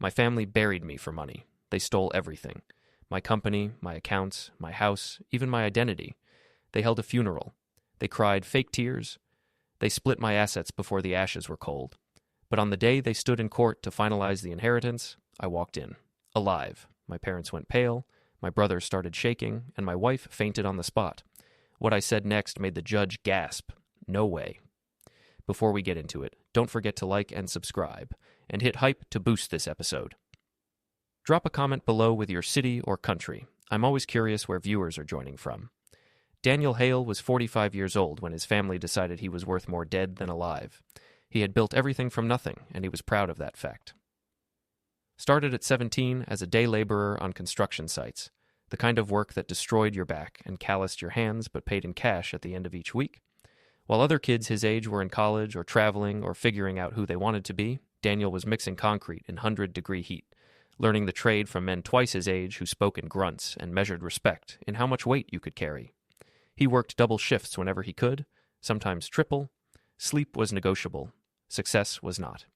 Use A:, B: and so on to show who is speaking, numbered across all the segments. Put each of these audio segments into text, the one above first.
A: My family buried me for money. They stole everything. My company, my accounts, my house, even my identity. They held a funeral. They cried fake tears. They split my assets before the ashes were cold. But on the day they stood in court to finalize the inheritance, I walked in. Alive. My parents went pale, my brother started shaking, and my wife fainted on the spot. What I said next made the judge gasp. No way. Before we get into it, don't forget to like and subscribe, and hit hype to boost this episode. Drop a comment below with your city or country. I'm always curious where viewers are joining from. Daniel Hale was 45 years old when his family decided he was worth more dead than alive. He had built everything from nothing, and he was proud of that fact. Started at 17 as a day laborer on construction sites, the kind of work that destroyed your back and calloused your hands but paid in cash at the end of each week. While other kids his age were in college or traveling or figuring out who they wanted to be, Daniel was mixing concrete in 100-degree heat, learning the trade from men twice his age who spoke in grunts and measured respect in how much weight you could carry. He worked double shifts whenever he could, sometimes triple. Sleep was negotiable. Success was not.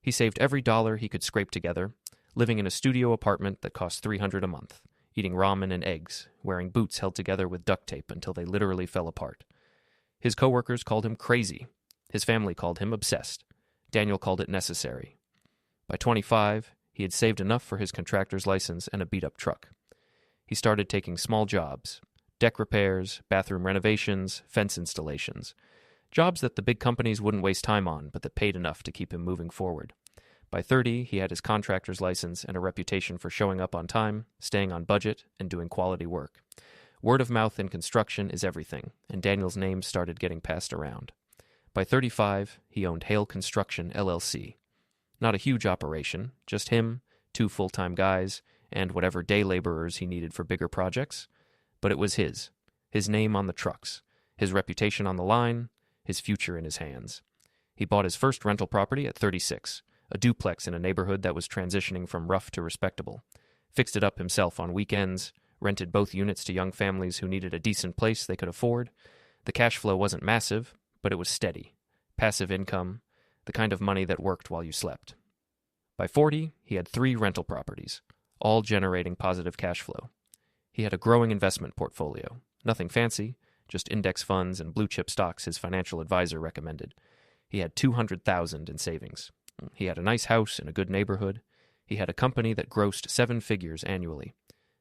A: He saved every dollar he could scrape together, living in a studio apartment that cost $300 a month, eating ramen and eggs, wearing boots held together with duct tape until they literally fell apart. His coworkers called him crazy. His family called him obsessed. Daniel called it necessary. By 25, he had saved enough for his contractor's license and a beat-up truck. He started taking small jobs, deck repairs, bathroom renovations, fence installations, jobs that the big companies wouldn't waste time on, but that paid enough to keep him moving forward. By 30, he had his contractor's license and a reputation for showing up on time, staying on budget, and doing quality work. Word of mouth in construction is everything, and Daniel's name started getting passed around. By 35, he owned Hale Construction, LLC. Not a huge operation, just him, 2 full-time guys, and whatever day laborers he needed for bigger projects. But it was his name on the trucks, his reputation on the line, his future in his hands. He bought his first rental property at 36, a duplex in a neighborhood that was transitioning from rough to respectable. Fixed it up himself on weekends, rented both units to young families who needed a decent place they could afford. The cash flow wasn't massive, but it was steady. Passive income, the kind of money that worked while you slept. By 40, he had 3 rental properties, all generating positive cash flow. He had a growing investment portfolio. Nothing fancy, just index funds and blue-chip stocks his financial advisor recommended. He had $200,000 in savings. He had a nice house in a good neighborhood. He had a company that grossed 7 figures annually.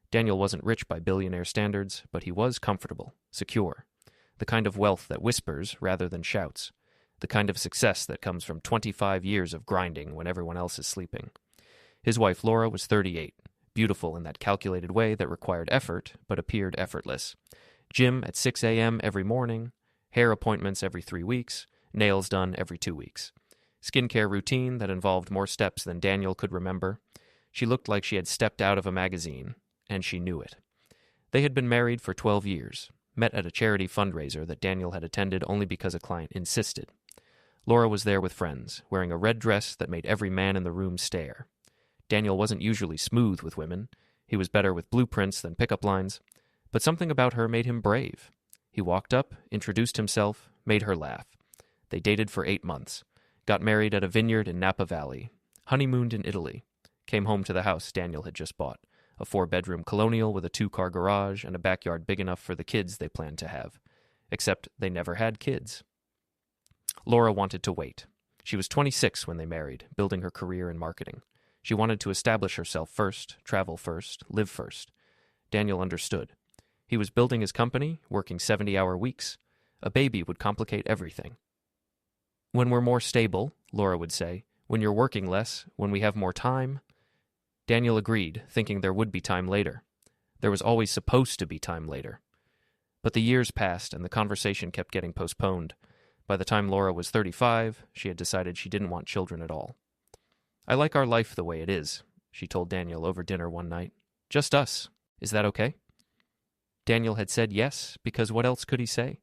A: Daniel wasn't rich by billionaire standards, but he was comfortable, secure. The kind of wealth that whispers rather than shouts. The kind of success that comes from 25 years of grinding when everyone else is sleeping. His wife Laura was 38, beautiful in that calculated way that required effort but appeared effortless. Gym at 6 a.m. every morning, hair appointments every 3 weeks, nails done every 2 weeks. Skincare routine that involved more steps than Daniel could remember. She looked like she had stepped out of a magazine, and she knew it. They had been married for 12 years, met at a charity fundraiser that Daniel had attended only because a client insisted. Laura was there with friends, wearing a red dress that made every man in the room stare. Daniel wasn't usually smooth with women. He was better with blueprints than pickup lines. But something about her made him brave. He walked up, introduced himself, made her laugh. They dated for 8 months. Got married at a vineyard in Napa Valley. Honeymooned in Italy. Came home to the house Daniel had just bought. A 4-bedroom colonial with a 2-car garage and a backyard big enough for the kids they planned to have. Except they never had kids. Laura wanted to wait. She was 26 when they married, building her career in marketing. She wanted to establish herself first, travel first, live first. Daniel understood. He was building his company, working 70-hour weeks. A baby would complicate everything. When we're more stable, Laura would say, when you're working less, when we have more time. Daniel agreed, thinking there would be time later. There was always supposed to be time later. But the years passed and the conversation kept getting postponed. By the time Laura was 35, she had decided she didn't want children at all. I like our life the way it is, she told Daniel over dinner one night. Just us. Is that okay? Daniel had said yes, because what else could he say?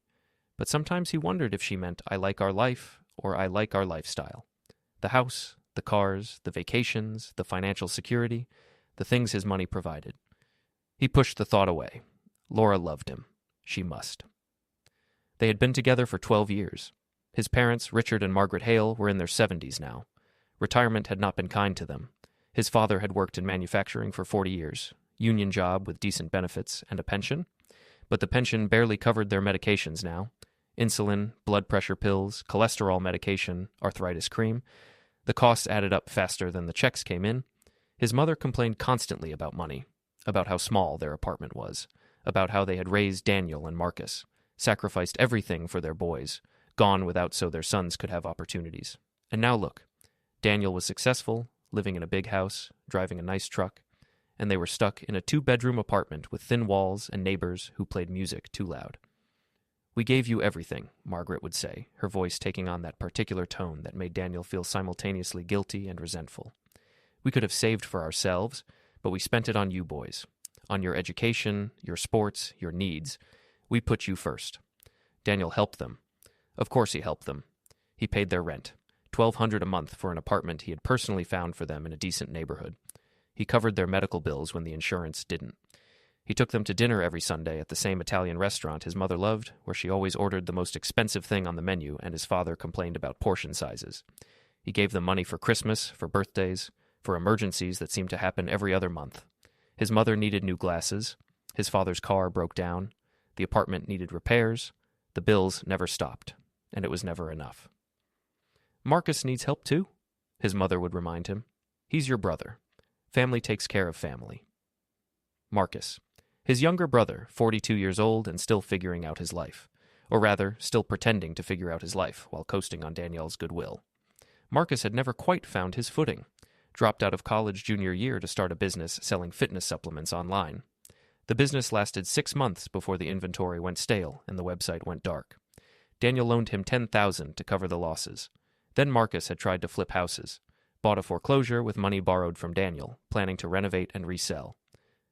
A: But sometimes he wondered if she meant I like our life or I like our lifestyle. The house, the cars, the vacations, the financial security, the things his money provided. He pushed the thought away. Laura loved him. She must. They had been together for 12 years. His parents, Richard and Margaret Hale, were in their 70s now. Retirement had not been kind to them. His father had worked in manufacturing for 40 years, union job with decent benefits and a pension, but the pension barely covered their medications now. Insulin, blood pressure pills, cholesterol medication, arthritis cream. The costs added up faster than the checks came in. His mother complained constantly about money, about how small their apartment was, about how they had raised Daniel and Marcus, sacrificed everything for their boys, gone without so their sons could have opportunities. And now look, Daniel was successful, living in a big house, driving a nice truck, and they were stuck in a 2-bedroom apartment with thin walls and neighbors who played music too loud. "We gave you everything," Margaret would say, her voice taking on that particular tone that made Daniel feel simultaneously guilty and resentful. "We could have saved for ourselves, but we spent it on you boys, on your education, your sports, your needs. We put you first." Daniel helped them. Of course he helped them. He paid their rent, $1,200 a month for an apartment he had personally found for them in a decent neighborhood. He covered their medical bills when the insurance didn't. He took them to dinner every Sunday at the same Italian restaurant his mother loved, where she always ordered the most expensive thing on the menu and his father complained about portion sizes. He gave them money for Christmas, for birthdays, for emergencies that seemed to happen every other month. His mother needed new glasses. His father's car broke down. The apartment needed repairs. The bills never stopped, and it was never enough. "Marcus needs help too," his mother would remind him. "He's your brother. Family takes care of family." Marcus, his younger brother, 42 years old and still figuring out his life. Or rather, still pretending to figure out his life while coasting on Danielle's goodwill. Marcus had never quite found his footing. Dropped out of college junior year to start a business selling fitness supplements online. The business lasted 6 months before the inventory went stale and the website went dark. Daniel loaned him $10,000 to cover the losses. Then Marcus had tried to flip houses. Bought a foreclosure with money borrowed from Daniel, planning to renovate and resell.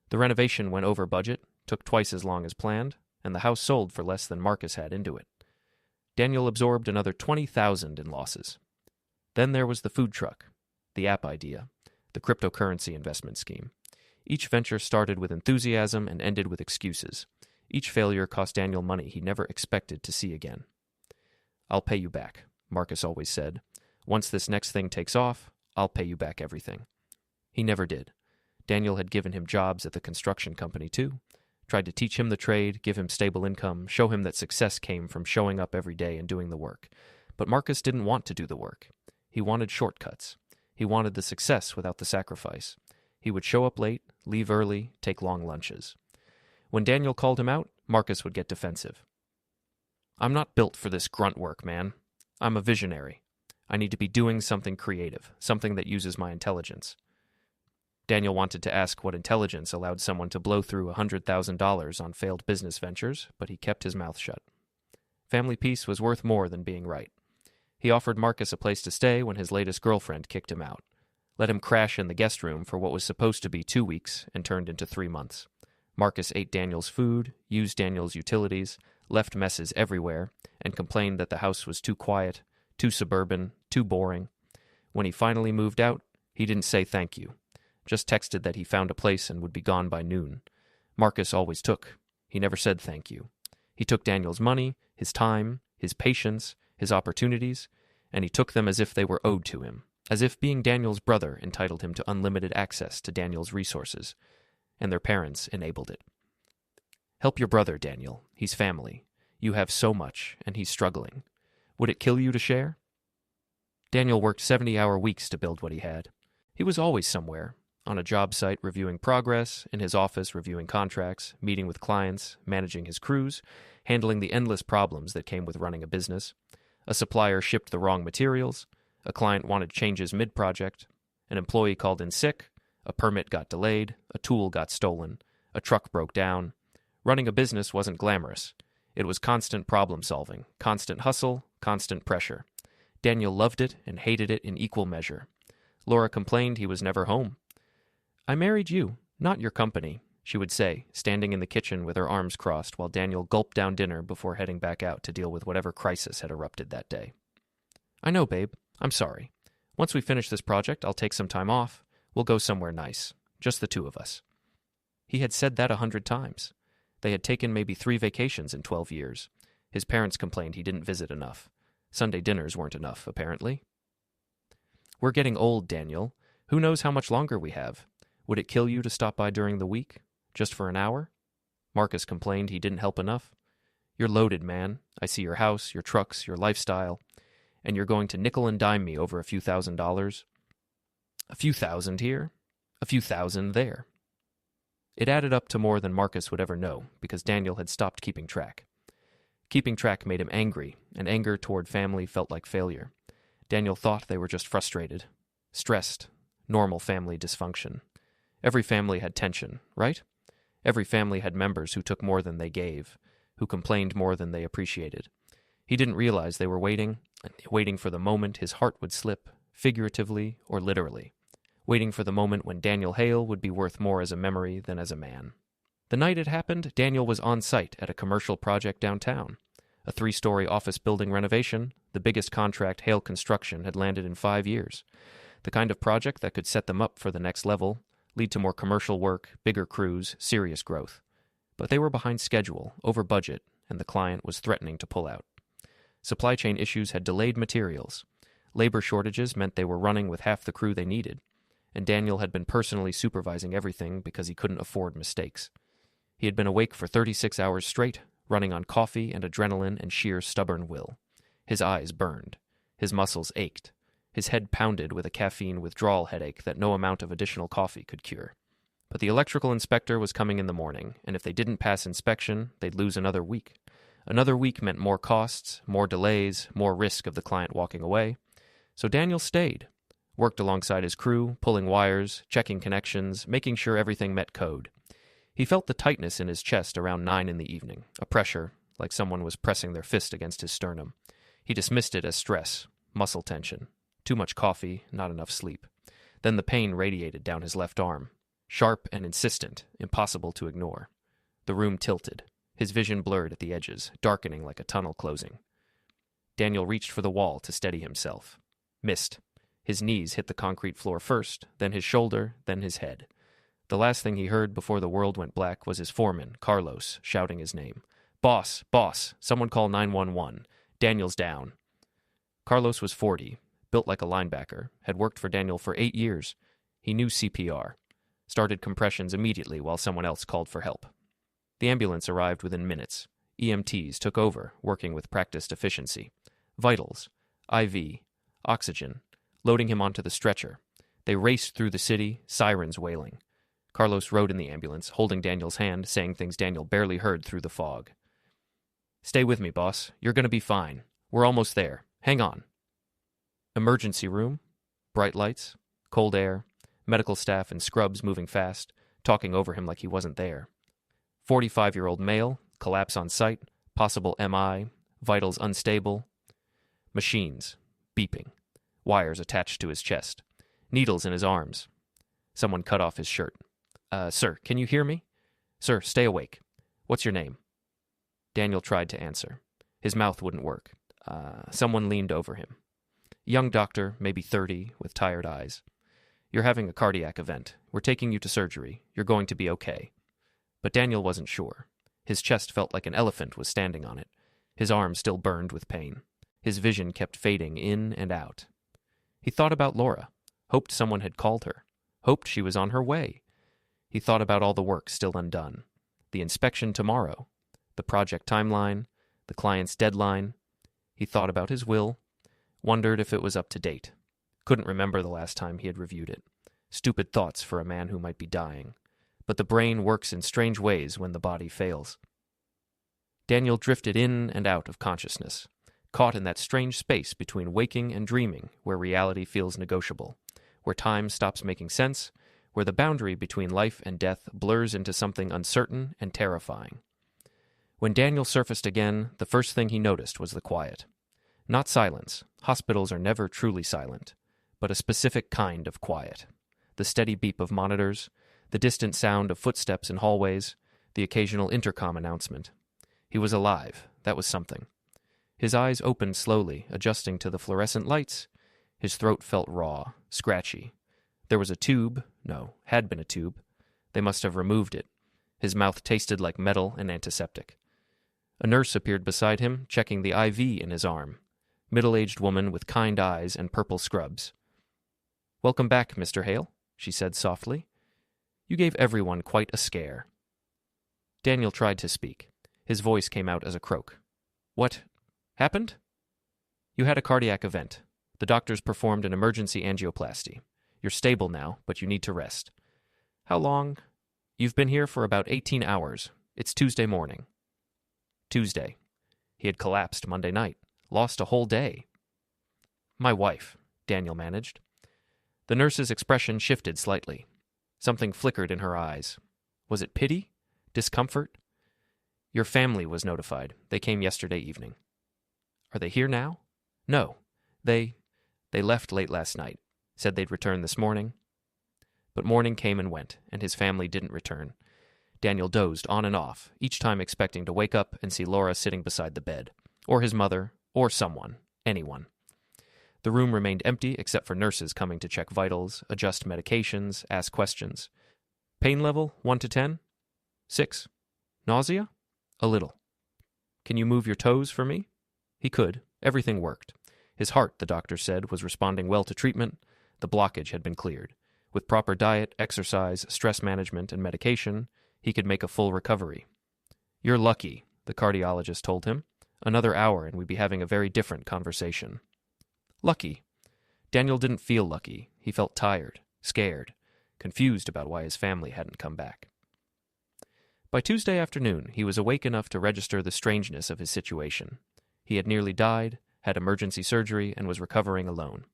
A: The renovation went over budget, took twice as long as planned, and the house sold for less than Marcus had into it. Daniel absorbed another $20,000 in losses. Then there was the food truck, the app idea, the cryptocurrency investment scheme. Each venture started with enthusiasm and ended with excuses. Each failure cost Daniel money he never expected to see again. "I'll pay you back," Marcus always said. "Once this next thing takes off, I'll pay you back everything." He never did. Daniel had given him jobs at the construction company too, tried to teach him the trade, give him stable income, show him that success came from showing up every day and doing the work. But Marcus didn't want to do the work. He wanted shortcuts. He wanted the success without the sacrifice. He would show up late, leave early, take long lunches. When Daniel called him out, Marcus would get defensive. "I'm not built for this grunt work, man. I'm a visionary. I need to be doing something creative, something that uses my intelligence." Daniel wanted to ask what intelligence allowed someone to blow through $100,000 on failed business ventures, but he kept his mouth shut. Family peace was worth more than being right. He offered Marcus a place to stay when his latest girlfriend kicked him out. Let him crash in the guest room for what was supposed to be 2 weeks and turned into 3 months. Marcus ate Daniel's food, used Daniel's utilities, left messes everywhere, and complained that the house was too quiet, too suburban, too boring. When he finally moved out, he didn't say thank you. Just texted that he found a place and would be gone by noon. Marcus always took. He never said thank you. He took Daniel's money, his time, his patience, his opportunities, and he took them as if they were owed to him, as if being Daniel's brother entitled him to unlimited access to Daniel's resources, and their parents enabled it. "Help your brother, Daniel. He's family. You have so much, and he's struggling. Would it kill you to share?" Daniel worked 70-hour weeks to build what he had. He was always somewhere, on a job site reviewing progress, in his office reviewing contracts, meeting with clients, managing his crews, handling the endless problems that came with running a business. A supplier shipped the wrong materials, a client wanted changes mid-project, an employee called in sick, a permit got delayed, a tool got stolen, a truck broke down. Running a business wasn't glamorous. It was constant problem-solving, constant hustle, constant pressure. Daniel loved it and hated it in equal measure. Laura complained he was never home. "I married you, not your company," she would say, standing in the kitchen with her arms crossed while Daniel gulped down dinner before heading back out to deal with whatever crisis had erupted that day. "I know, babe. I'm sorry. Once we finish this project, I'll take some time off. We'll go somewhere nice. Just the two of us." He had said that 100 times. They had taken maybe 3 vacations in 12 years. His parents complained he didn't visit enough. Sunday dinners weren't enough, apparently. "We're getting old, Daniel. Who knows how much longer we have? Would it kill you to stop by during the week? Just for an hour? Marcus complained he didn't help enough. You're loaded, man. I see your house, your trucks, your lifestyle, and you're going to nickel and dime me over a few $1,000s. A few thousand here, a few thousand there. It added up to more than Marcus would ever know, because Daniel had stopped keeping track. Keeping track made him angry, and anger toward family felt like failure. Daniel thought they were just frustrated, stressed, normal family dysfunction. Every family had tension, right? Every family had members who took more than they gave, who complained more than they appreciated. He didn't realize they were waiting for the moment his heart would slip, figuratively or literally, waiting for the moment when Daniel Hale would be worth more as a memory than as a man. The night it happened, Daniel was on site at a commercial project downtown. A 3-story office building renovation, the biggest contract Hale Construction had landed in 5 years. The kind of project that could set them up for the next level, lead to more commercial work, bigger crews, serious growth. But they were behind schedule, over budget, and the client was threatening to pull out. Supply chain issues had delayed materials. Labor shortages meant they were running with half the crew they needed, and Daniel had been personally supervising everything because he couldn't afford mistakes. He had been awake for 36 hours straight, running on coffee and adrenaline and sheer stubborn will. His eyes burned. His muscles ached. His head pounded with a caffeine withdrawal headache that no amount of additional coffee could cure. But the electrical inspector was coming in the morning, and if they didn't pass inspection, they'd lose another week. Another week meant more costs, more delays, more risk of the client walking away. So Daniel stayed, worked alongside his crew, pulling wires, checking connections, making sure everything met code. He felt the tightness in his chest around 9 in the evening, a pressure, like someone was pressing their fist against his sternum. He dismissed it as stress, muscle tension. Too much coffee, not enough sleep. Then the pain radiated down his left arm. Sharp and insistent, impossible to ignore. The room tilted. His vision blurred at the edges, darkening like a tunnel closing. Daniel reached for the wall to steady himself. Missed. His knees hit the concrete floor first, then his shoulder, then his head. The last thing he heard before the world went black was his foreman, Carlos, shouting his name. "Boss, boss, someone call 911. Daniel's down." Carlos was 40, built like a linebacker, had worked for Daniel for 8 years. He knew CPR. Started compressions immediately while someone else called for help. The ambulance arrived within minutes. EMTs took over, working with practiced efficiency. Vitals, IV, oxygen, loading him onto the stretcher. They raced through the city, sirens wailing. Carlos rode in the ambulance, holding Daniel's hand, saying things Daniel barely heard through the fog. "Stay with me, boss. You're going to be fine. We're almost there. Hang on." Emergency room, bright lights, cold air, medical staff in scrubs moving fast, talking over him like he wasn't there. 45-year-old male, collapse on site, possible MI, vitals unstable. Machines, beeping, wires attached to his chest, needles in his arms. Someone cut off his shirt. Sir, can you hear me? Sir, stay awake. What's your name?" Daniel tried to answer. His mouth wouldn't work. Someone leaned over him. Young doctor, maybe 30, with tired eyes. "You're having a cardiac event. We're taking you to surgery. You're going to be okay." But Daniel wasn't sure. His chest felt like an elephant was standing on it. His arm still burned with pain. His vision kept fading in and out. He thought about Laura. Hoped someone had called her. Hoped she was on her way. He thought about all the work still undone. The inspection tomorrow. The project timeline. The client's deadline. He thought about his will. Wondered if it was up to date. Couldn't remember the last time he had reviewed it. Stupid thoughts for a man who might be dying. But the brain works in strange ways when the body fails. Daniel drifted in and out of consciousness, caught in that strange space between waking and dreaming where reality feels negotiable, where time stops making sense, where the boundary between life and death blurs into something uncertain and terrifying. When Daniel surfaced again, the first thing he noticed was the quiet. Not silence. Hospitals are never truly silent, but a specific kind of quiet. The steady beep of monitors, the distant sound of footsteps in hallways, the occasional intercom announcement. He was alive. That was something. His eyes opened slowly, adjusting to the fluorescent lights. His throat felt raw, scratchy. There was a tube. No, had been a tube. They must have removed it. His mouth tasted like metal and antiseptic. A nurse appeared beside him, checking the IV in his arm. Middle-aged woman with kind eyes and purple scrubs. "Welcome back, Mr. Hale," she said softly. "You gave everyone quite a scare." Daniel tried to speak. His voice came out as a croak. "What happened?" "You had a cardiac event. The doctors performed an emergency angioplasty. You're stable now, but you need to rest." "How long?" "You've been here for about 18 hours. It's Tuesday morning." Tuesday. He had collapsed Monday night. Lost a whole day. "My wife," Daniel managed. The nurse's expression shifted slightly. Something flickered in her eyes. Was it pity? Discomfort? "Your family was notified. They came yesterday evening." "Are they here now?" "No. They left late last night. Said they'd return this morning." But morning came and went, and his family didn't return. Daniel dozed on and off, each time expecting to wake up and see Laura sitting beside the bed, or his mother, or someone, anyone. The room remained empty except for nurses coming to check vitals, adjust medications, ask questions. "Pain level, 1 to 10? 6. Nausea? A little." "Can you move your toes for me?" He could. Everything worked. His heart, the doctor said, was responding well to treatment. The blockage had been cleared. With proper diet, exercise, stress management, and medication, he could make a full recovery. "You're lucky," the cardiologist told him. "Another hour and we'd be having a very different conversation." Lucky. Daniel didn't feel lucky. He felt tired, scared, confused about why his family hadn't come back. By Tuesday afternoon, he was awake enough to register the strangeness of his situation. He had nearly died, had emergency surgery, and was recovering alone.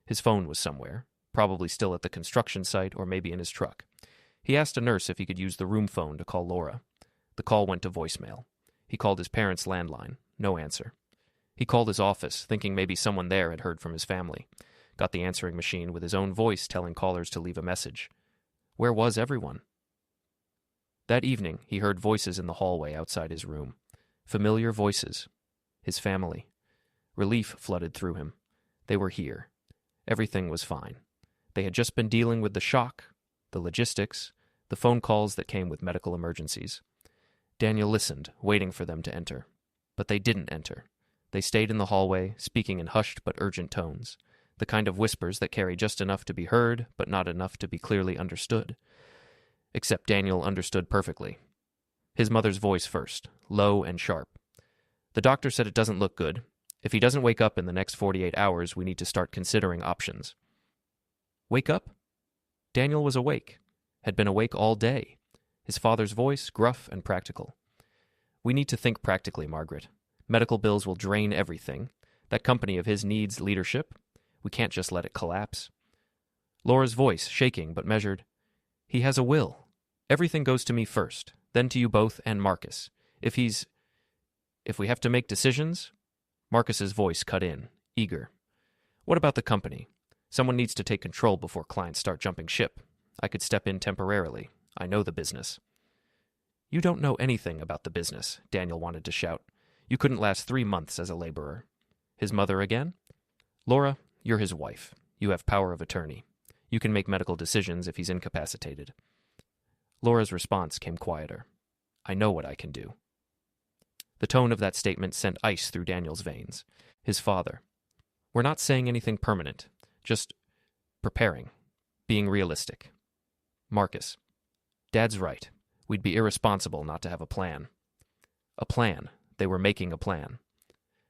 A: His phone was somewhere, probably still at the construction site or maybe in his truck. He asked a nurse if he could use the room phone to call Laura. The call went to voicemail. He called his parents' landline. No answer. He called his office, thinking maybe someone there had heard from his family. Got the answering machine with his own voice telling callers to leave a message. Where was everyone? That evening, he heard voices in the hallway outside his room. Familiar voices. His family. Relief flooded through him. They were here. Everything was fine. They had just been dealing with the shock, the logistics, the phone calls that came with medical emergencies. Daniel listened, waiting for them to enter. But they didn't enter. They stayed in the hallway, speaking in hushed but urgent tones, the kind of whispers that carry just enough to be heard, but not enough to be clearly understood. Except Daniel understood perfectly. His mother's voice first, low and sharp. "The doctor said it doesn't look good. If he doesn't wake up in the next 48 hours, we need to start considering options." Wake up? Daniel was awake, had been awake all day. His father's voice, gruff and practical. "We need to think practically, Margaret. Medical bills will drain everything. That company of his needs leadership. We can't just let it collapse." Laura's voice, shaking but measured. "He has a will. Everything goes to me first, then to you both and Marcus. If we have to make decisions..." Marcus's voice cut in, eager. "What about the company? Someone needs to take control before clients start jumping ship. I could step in temporarily. I know the business." "You don't know anything about the business," Daniel wanted to shout. "You couldn't last 3 months as a laborer." His mother again? "Laura, you're his wife. You have power of attorney. You can make medical decisions if he's incapacitated." Laura's response came quieter. "I know what I can do." The tone of that statement sent ice through Daniel's veins. His father. "We're not saying anything permanent. Just preparing. Being realistic." Marcus. "Dad's right. We'd be irresponsible not to have a plan." A plan. They were making a plan.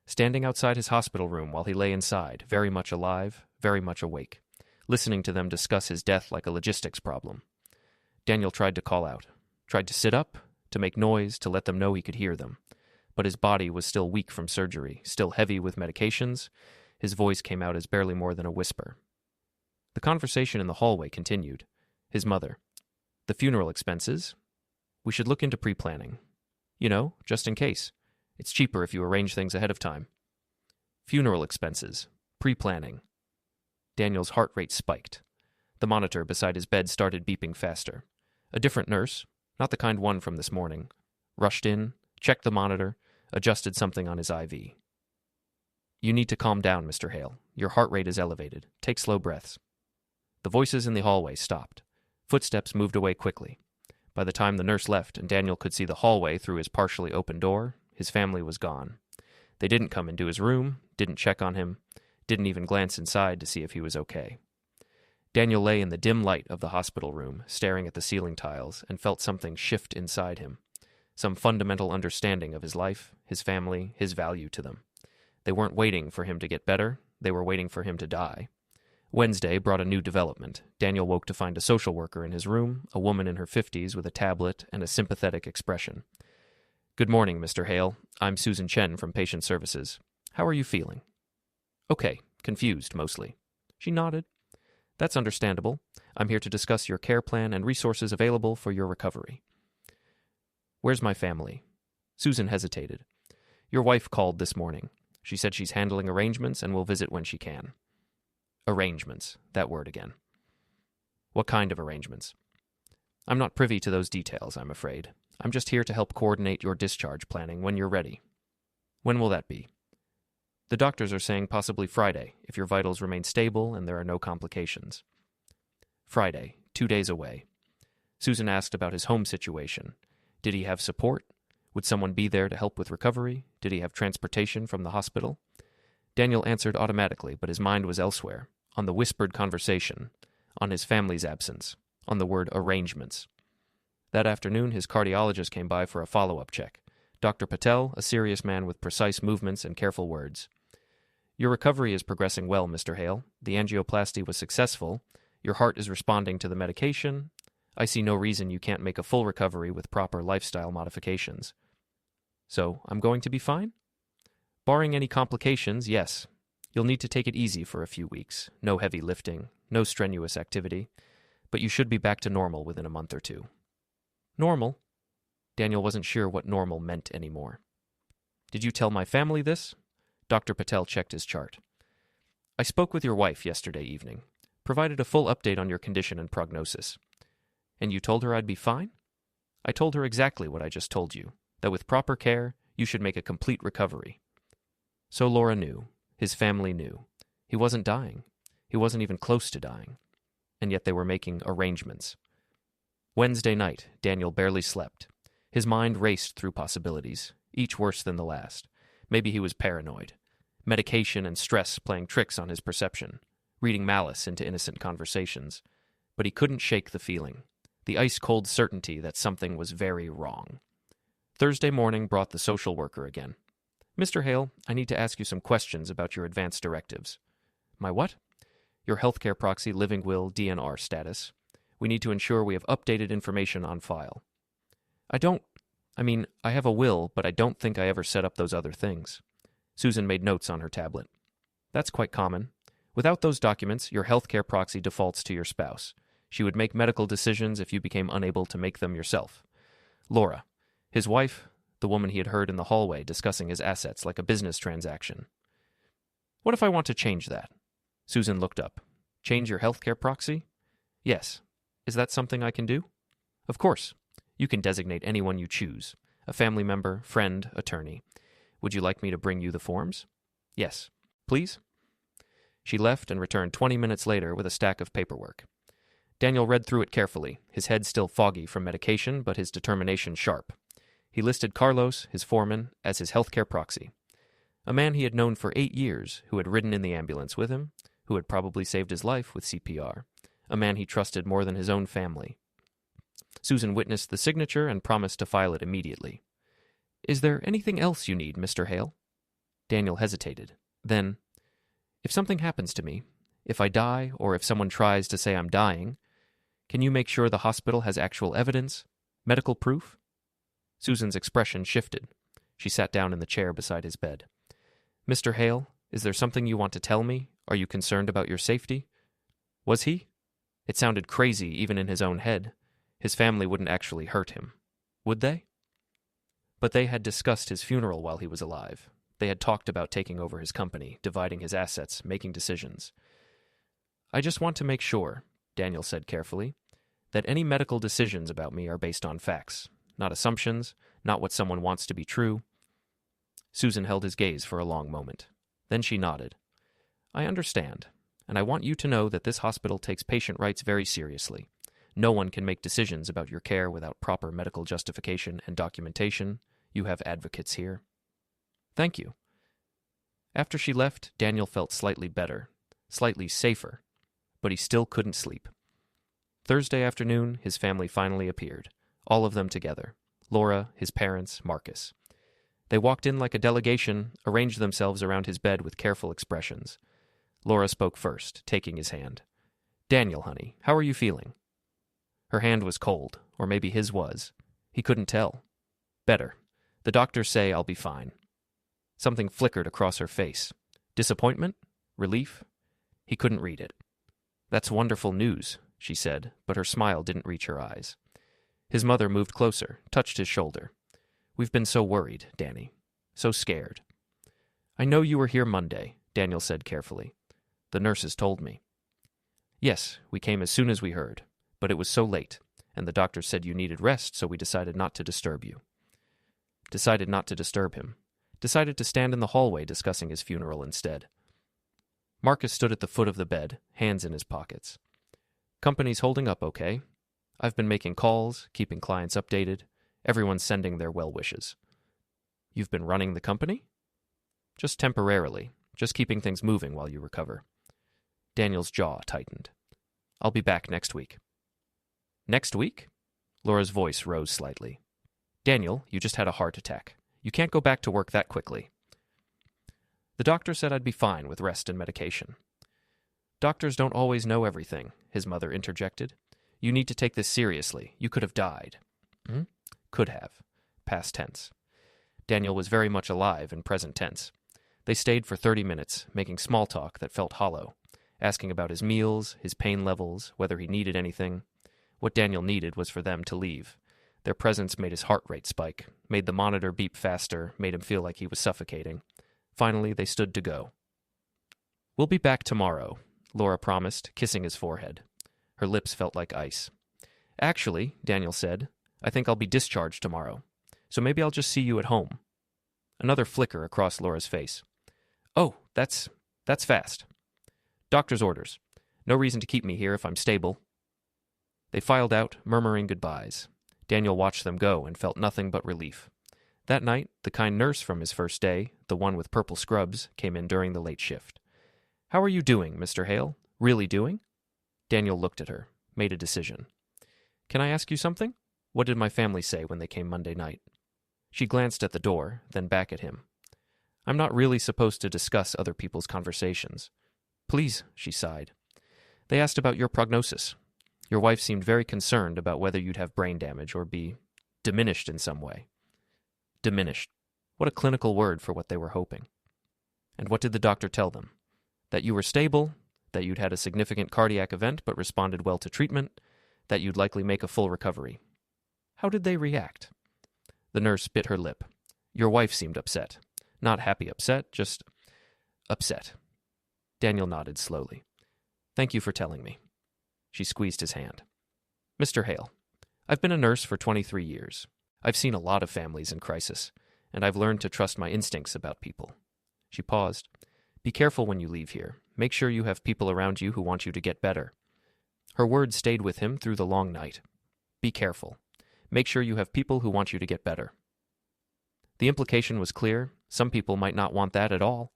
A: Standing outside his hospital room while he lay inside, very much alive, very much awake, listening to them discuss his death like a logistics problem. Daniel tried to call out, tried to sit up, to make noise, to let them know he could hear them. But his body was still weak from surgery, still heavy with medications. His voice came out as barely more than a whisper. The conversation in the hallway continued. His mother. "The funeral expenses? We should look into pre-planning. You know, just in case. It's cheaper if you arrange things ahead of time." Funeral expenses. Pre-planning. Daniel's heart rate spiked. The monitor beside his bed started beeping faster. A different nurse, not the kind one from this morning, rushed in, checked the monitor, adjusted something on his IV. "You need to calm down, Mr. Hale. Your heart rate is elevated. Take slow breaths." The voices in the hallway stopped. Footsteps moved away quickly. By the time the nurse left and Daniel could see the hallway through his partially open door, his family was gone. They didn't come into his room, didn't check on him, didn't even glance inside to see if he was okay. Daniel lay in the dim light of the hospital room, staring at the ceiling tiles, and felt something shift inside him. Some fundamental understanding of his life, his family, his value to them. They weren't waiting for him to get better, they were waiting for him to die. Wednesday brought a new development. Daniel woke to find a social worker in his room, a woman in her 50s with a tablet and a sympathetic expression. "Good morning, Mr. Hale. I'm Susan Chen from Patient Services. How are you feeling?" "Okay, confused mostly." She nodded. "That's understandable. I'm here to discuss your care plan and resources available for your recovery." "Where's my family?" Susan hesitated. "Your wife called this morning. She said she's handling arrangements and will visit when she can." Arrangements, that word again. "What kind of arrangements?" "I'm not privy to those details, I'm afraid. I'm just here to help coordinate your discharge planning when you're ready." "When will that be?" "The doctors are saying possibly Friday, if your vitals remain stable and there are no complications." Friday, 2 days away. Susan asked about his home situation. Did he have support? Would someone be there to help with recovery? Did he have transportation from the hospital? Daniel answered automatically, but his mind was elsewhere, on the whispered conversation, on his family's absence, on the word arrangements. That afternoon, his cardiologist came by for a follow-up check. Dr. Patel, a serious man with precise movements and careful words. "Your recovery is progressing well, Mr. Hale. The angioplasty was successful. Your heart is responding to the medication. I see no reason you can't make a full recovery with proper lifestyle modifications." "So, I'm going to be fine?" "Barring any complications, yes. You'll need to take it easy for a few weeks. No heavy lifting, no strenuous activity. But you should be back to normal within a month or two." "Normal?" Daniel wasn't sure what normal meant anymore. "Did you tell my family this?" Dr. Patel checked his chart. "I spoke with your wife yesterday evening. Provided a full update on your condition and prognosis." "And you told her I'd be fine?" "I told her exactly what I just told you, that with proper care, you should make a complete recovery." So Laura knew. His family knew. He wasn't dying. He wasn't even close to dying. And yet they were making arrangements. Wednesday night, Daniel barely slept. His mind raced through possibilities, each worse than the last. Maybe he was paranoid. Medication and stress playing tricks on his perception, reading malice into innocent conversations. But he couldn't shake the feeling, the ice-cold certainty that something was very wrong. Thursday morning brought the social worker again. "Mr. Hale, I need to ask you some questions about your advance directives." "My what?" "Your healthcare proxy living will DNR status. We need to ensure we have updated information on file." I have a will, but I don't think I ever set up those other things." Susan made notes on her tablet. "That's quite common. Without those documents, your healthcare proxy defaults to your spouse. She would make medical decisions if you became unable to make them yourself." Laura, his wife, the woman he had heard in the hallway discussing his assets like a business transaction. "What if I want to change that?" Susan looked up. "Change your healthcare proxy?" "Yes. Is that something I can do?" "Of course. You can designate anyone you choose. A family member, friend, attorney. Would you like me to bring you the forms?" "Yes. Please?" She left and returned 20 minutes later with a stack of paperwork. Daniel read through it carefully, his head still foggy from medication, but his determination sharp. He listed Carlos, his foreman, as his healthcare proxy. A man he had known for 8 years, who had ridden in the ambulance with him, who had probably saved his life with CPR. A man he trusted more than his own family. Susan witnessed the signature and promised to file it immediately. "Is there anything else you need, Mr. Hale?" Daniel hesitated. Then, "If something happens to me, if I die, or if someone tries to say I'm dying, can you make sure the hospital has actual evidence, medical proof?" Susan's expression shifted. She sat down in the chair beside his bed. "Mr. Hale, is there something you want to tell me? Are you concerned about your safety?" Was he? It sounded crazy even in his own head. His family wouldn't actually hurt him. Would they? But they had discussed his funeral while he was alive. They had talked about taking over his company, dividing his assets, making decisions. "I just want to make sure," Daniel said carefully, "that any medical decisions about me are based on facts, not assumptions, not what someone wants to be true." Susan held his gaze for a long moment. Then she nodded. "I understand, and I want you to know that this hospital takes patient rights very seriously. No one can make decisions about your care without proper medical justification and documentation. You have advocates here." "Thank you." After she left, Daniel felt slightly better, slightly safer, but he still couldn't sleep. Thursday afternoon, his family finally appeared, all of them together. Laura, his parents, Marcus. They walked in like a delegation, arranged themselves around his bed with careful expressions. Laura spoke first, taking his hand. "Daniel, honey, how are you feeling?" Her hand was cold, or maybe his was. He couldn't tell. "Better. The doctors say I'll be fine." Something flickered across her face. Disappointment? Relief? He couldn't read it. "That's wonderful news," she said, but her smile didn't reach her eyes. His mother moved closer, touched his shoulder. "We've been so worried, Danny. So scared." "I know you were here Monday," Daniel said carefully. "The nurses told me." "Yes, we came as soon as we heard, but it was so late, and the doctors said you needed rest, so we decided not to disturb you." Decided not to disturb him. Decided to stand in the hallway discussing his funeral instead. Marcus stood at the foot of the bed, hands in his pockets. "Company's holding up okay. I've been making calls, keeping clients updated. Everyone's sending their well wishes." "You've been running the company?" "Just temporarily. Just keeping things moving while you recover." Daniel's jaw tightened. "I'll be back next week." "Next week?" Laura's voice rose slightly. "Daniel, you just had a heart attack. You can't go back to work that quickly." "The doctor said I'd be fine with rest and medication." "Doctors don't always know everything," his mother interjected. "You need to take this seriously. You could have died." Could have. Past tense. Daniel was very much alive in present tense. They stayed for 30 minutes, making small talk that felt hollow, asking about his meals, his pain levels, whether he needed anything. What Daniel needed was for them to leave. Their presence made his heart rate spike, made the monitor beep faster, made him feel like he was suffocating. Finally, they stood to go. "We'll be back tomorrow," Laura promised, kissing his forehead. Her lips felt like ice. "Actually," Daniel said, "I think I'll be discharged tomorrow, so maybe I'll just see you at home." Another flicker across Laura's face. "Oh, that's fast." "Doctor's orders. No reason to keep me here if I'm stable." They filed out, murmuring goodbyes. Daniel watched them go and felt nothing but relief. That night, the kind nurse from his first day, the one with purple scrubs, came in during the late shift. "How are you doing, Mr. Hale? Really doing?" Daniel looked at her, made a decision. "Can I ask you something? What did my family say when they came Monday night?" She glanced at the door, then back at him. "I'm not really supposed to discuss other people's conversations." "Please," she sighed. "They asked about your prognosis. Your wife seemed very concerned about whether you'd have brain damage or be diminished in some way." Diminished. What a clinical word for what they were hoping. "And what did the doctor tell them? That you were stable, that you'd had a significant cardiac event but responded well to treatment, that you'd likely make a full recovery." "How did they react?" The nurse bit her lip. "Your wife seemed upset. Not happy upset, just upset." Daniel nodded slowly. "Thank you for telling me." She squeezed his hand. "Mr. Hale, I've been a nurse for 23 years. I've seen a lot of families in crisis, and I've learned to trust my instincts about people." She paused. "Be careful when you leave here. Make sure you have people around you who want you to get better." Her words stayed with him through the long night. Be careful. Make sure you have people who want you to get better. The implication was clear. Some people might not want that at all.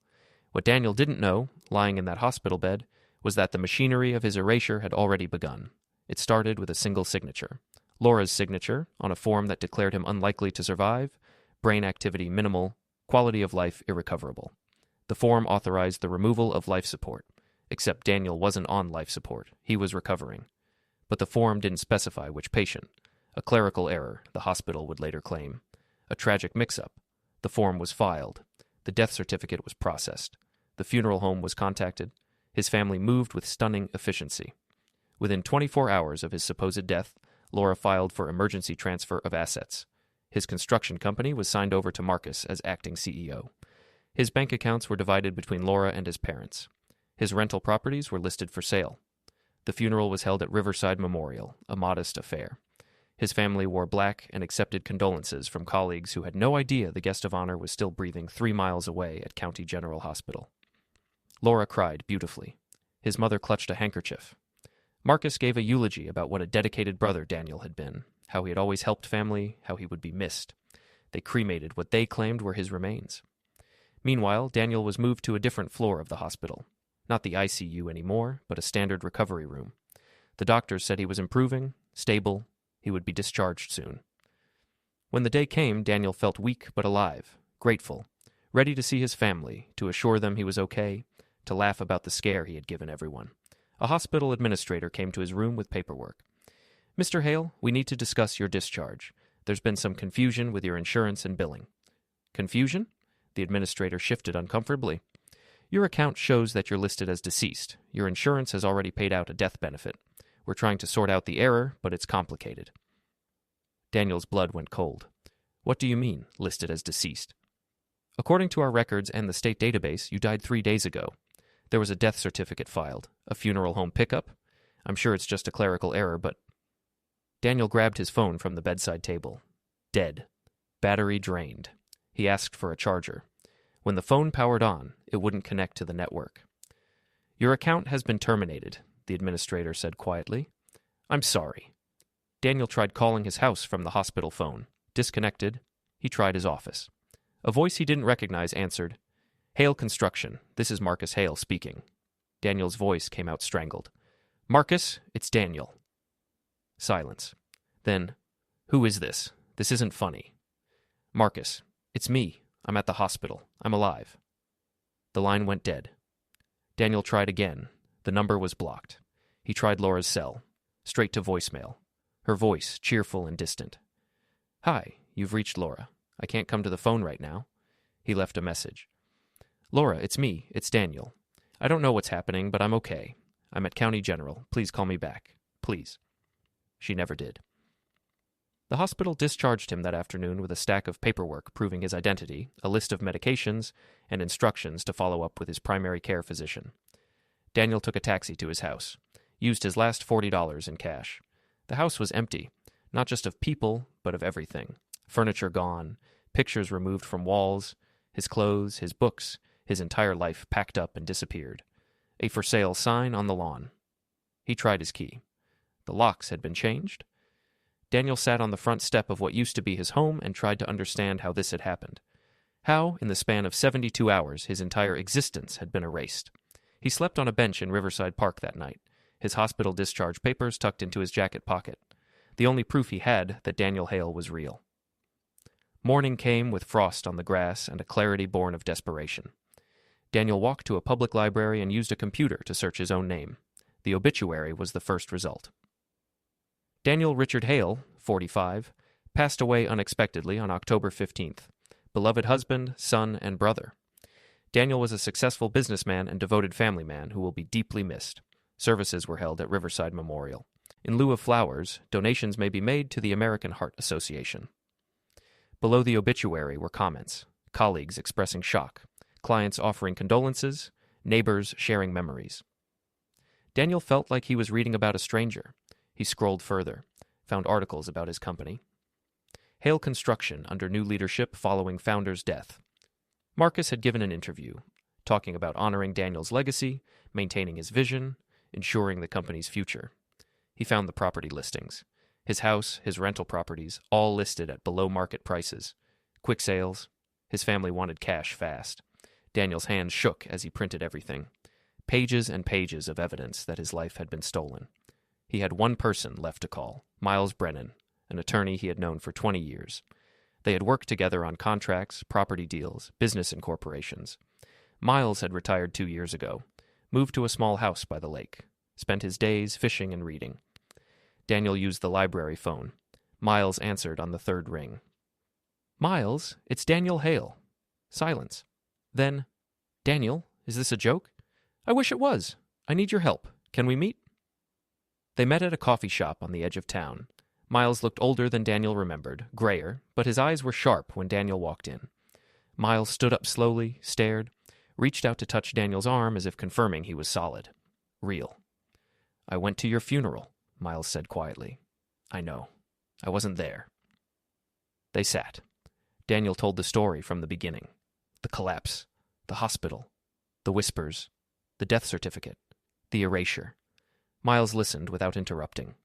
A: What Daniel didn't know, lying in that hospital bed, was that the machinery of his erasure had already begun. It started with a single signature. Laura's signature, on a form that declared him unlikely to survive, brain activity minimal, quality of life irrecoverable. The form authorized the removal of life support, except Daniel wasn't on life support. He was recovering. But the form didn't specify which patient. A clerical error, the hospital would later claim. A tragic mix-up. The form was filed. The death certificate was processed. The funeral home was contacted. His family moved with stunning efficiency. Within 24 hours of his supposed death, Laura filed for emergency transfer of assets. His construction company was signed over to Marcus as acting CEO. His bank accounts were divided between Laura and his parents. His rental properties were listed for sale. The funeral was held at Riverside Memorial, a modest affair. His family wore black and accepted condolences from colleagues who had no idea the guest of honor was still breathing 3 miles away at County General Hospital. Laura cried beautifully. His mother clutched a handkerchief. Marcus gave a eulogy about what a dedicated brother Daniel had been, how he had always helped family, how he would be missed. They cremated what they claimed were his remains. Meanwhile, Daniel was moved to a different floor of the hospital. Not the ICU anymore, but a standard recovery room. The doctors said he was improving, stable, he would be discharged soon. When the day came, Daniel felt weak but alive, grateful, ready to see his family, to assure them he was okay, to laugh about the scare he had given everyone. A hospital administrator came to his room with paperwork. "Mr. Hale, we need to discuss your discharge. There's been some confusion with your insurance and billing." "Confusion?" The administrator shifted uncomfortably. "Your account shows that you're listed as deceased. Your insurance has already paid out a death benefit. We're trying to sort out the error, but it's complicated." Daniel's blood went cold. "What do you mean, listed as deceased?" "According to our records and the state database, you died 3 days ago. There was a death certificate filed, a funeral home pickup. I'm sure it's just a clerical error, but..." Daniel grabbed his phone from the bedside table. Dead. Battery drained. He asked for a charger. When the phone powered on, it wouldn't connect to the network. "Your account has been terminated," the administrator said quietly. "I'm sorry." Daniel tried calling his house from the hospital phone. Disconnected, he tried his office. A voice he didn't recognize answered. "Hale Construction, this is Marcus Hale speaking." Daniel's voice came out strangled. "Marcus, it's Daniel." Silence. Then, "Who is this? This isn't funny." "Marcus, it's me. I'm at the hospital. I'm alive." The line went dead. Daniel tried again. The number was blocked. He tried Laura's cell. Straight to voicemail. Her voice, cheerful and distant. "Hi, you've reached Laura. I can't come to the phone right now." He left a message. "Laura, it's me. It's Daniel. I don't know what's happening, but I'm okay. I'm at County General. Please call me back. Please." She never did. The hospital discharged him that afternoon with a stack of paperwork proving his identity, a list of medications, and instructions to follow up with his primary care physician. Daniel took a taxi to his house, used his last $40 in cash. The house was empty, not just of people, but of everything. Furniture gone, pictures removed from walls, his clothes, his books, his entire life packed up and disappeared. A for sale sign on the lawn. He tried his key. The locks had been changed. Daniel sat on the front step of what used to be his home and tried to understand how this had happened. How, in the span of 72 hours, his entire existence had been erased. He slept on a bench in Riverside Park that night, his hospital discharge papers tucked into his jacket pocket, the only proof he had that Daniel Hale was real. Morning came with frost on the grass and a clarity born of desperation. Daniel walked to a public library and used a computer to search his own name. The obituary was the first result. Daniel Richard Hale, 45, passed away unexpectedly on October 15th. Beloved husband, son, and brother. Daniel was a successful businessman and devoted family man who will be deeply missed. Services were held at Riverside Memorial. In lieu of flowers, donations may be made to the American Heart Association. Below the obituary were comments, colleagues expressing shock, clients offering condolences, neighbors sharing memories. Daniel felt like he was reading about a stranger. He scrolled further, found articles about his company. Hale Construction under new leadership following founder's death. Marcus had given an interview, talking about honoring Daniel's legacy, maintaining his vision, ensuring the company's future. He found the property listings. His house, his rental properties, all listed at below-market prices. Quick sales. His family wanted cash fast. Daniel's hands shook as he printed everything. Pages and pages of evidence that his life had been stolen. He had one person left to call, Miles Brennan, an attorney he had known for 20 years. They had worked together on contracts, property deals, business incorporations. Miles had retired 2 years ago, moved to a small house by the lake, spent his days fishing and reading. Daniel used the library phone. Miles answered on the third ring. "Miles, it's Daniel Hale." Silence. Then, "Daniel, is this a joke?" "I wish it was. I need your help. Can we meet?" They met at a coffee shop on the edge of town. Miles looked older than Daniel remembered, grayer, but his eyes were sharp when Daniel walked in. Miles stood up slowly, stared, reached out to touch Daniel's arm as if confirming he was solid. Real. "I went to your funeral," Miles said quietly. "I know. I wasn't there." They sat. Daniel told the story from the beginning. The collapse, the hospital, the whispers, the death certificate, the erasure. Miles listened without interrupting.